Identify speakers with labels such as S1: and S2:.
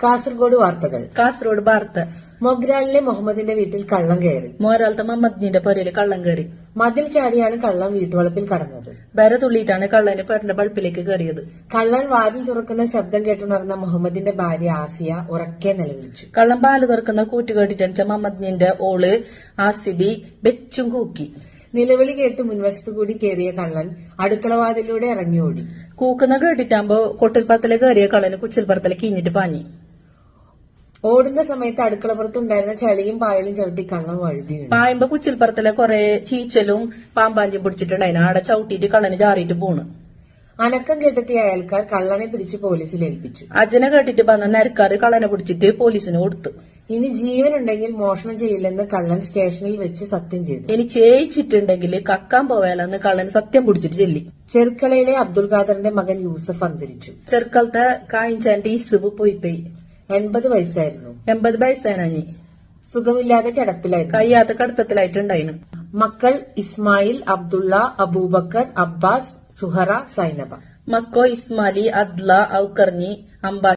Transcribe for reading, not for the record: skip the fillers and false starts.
S1: കാസർഗോഡ് വാർത്തകൾ.
S2: കാസർഗോഡ് വാർത്ത.
S1: മൊഗ്രാലിലെ മുഹമ്മദിന്റെ വീട്ടിൽ കള്ളം കയറി.
S2: മോരാലത്തെ മുഹമ്മദിന്റെ പൊരയില് കള്ളം കയറി.
S1: മതിൽ ചാടിയാണ് കള്ളൻ വീട്ടുവളപ്പിൽ കടന്നത്.
S2: ബര തുള്ളിയിട്ടാണ് കള്ളന് പെരന്റെ പൾപ്പിലേക്ക് കയറിയത്.
S1: കള്ളൻ വാതിൽ തുറക്കുന്ന ശബ്ദം കേട്ടുണർന്ന മുഹമ്മദിന്റെ ഭാര്യ ആസിയ ഉറക്കെ നിലവിളിച്ചു.
S2: കള്ളൻ പാല് തുറക്കുന്ന കൂറ്റ് കേട്ടിട്ടണിച്ച മുഹമ്മദിന്റെ ഓള് ആസിബി വെച്ചും കൂക്കി.
S1: നിലവിളി കേട്ട് മുൻവശത്തുകൂടി കയറിയ കള്ളൻ അടുക്കളവാതിലൂടെ ഇറങ്ങിയോടി.
S2: കൂക്കുന്ന കേട്ടിട്ടാകുമ്പോ കൊട്ടിൽപ്പറത്തിലെ കയറിയ കള്ളന് കുച്ചിൽപ്പുറത്തിലെ കീഞ്ഞിട്ട് പാഞ്ഞി.
S1: ഓടുന്ന സമയത്ത് അടുക്കളപ്പുറത്തുണ്ടായിരുന്ന ചളിയും പായലും ചവിട്ടി കള്ളൻ വഴുതി വീണു.
S2: പായുമ്പോ കുച്ചിൽപ്പുറത്തിലെ കുറെ ചീച്ചലും പാമ്പാഞ്ചും പിടിച്ചിട്ടുണ്ടായിന്. ആടെ ചവിട്ടിയിട്ട് കള്ളന് ചാറിയിട്ട് പോണ്.
S1: അനക്കം കെട്ടെത്തിയ അയൽക്കാർ കള്ളനെ പിടിച്ച് പോലീസിൽ ഏൽപ്പിച്ചു.
S2: അജനെ കേട്ടിട്ട് വന്ന നരക്കാർ കള്ളനെ പിടിച്ചിട്ട് പോലീസിന് കൊടുത്തു.
S1: ഇനി ജീവനുണ്ടെങ്കിൽ മോഷണം ചെയ്യില്ലെന്ന് കള്ളൻ സ്റ്റേഷനിൽ വെച്ച് സത്യം ചെയ്തു.
S2: ഇനി ചേച്ചിട്ടുണ്ടെങ്കിൽ കക്കാൻ പോവാലെന്ന് കള്ളൻ സത്യം പിടിച്ചിട്ട് ചെല്ലി.
S1: ചെർക്കളയിലെ അബ്ദുൽ ഖാദറിന്റെ മകൻ യൂസഫ് അന്തരിച്ചു.
S2: ചെർക്കളത്തെ കായിച്ചാന്റെ ഇസുവ് പോയി
S1: 80 വയസ്സായിരുന്നു.
S2: 80 വയസ്സാനി.
S1: സുഖമില്ലാതെ കിടപ്പിലായിരുന്നു.
S2: കയ്യാത്ത കടത്തത്തിലായിട്ടുണ്ടായിരുന്നു.
S1: മക്കൾ ഇസ്മായിൽ, അബ്ദുള്ള, അബൂബക്കർ, അബ്ബാസ്, സുഹറ, സൈനബ.
S2: മക്കോ ഇസ്മാലി, അദ്ല, ഔക്കർഞ്ഞി, അംബാ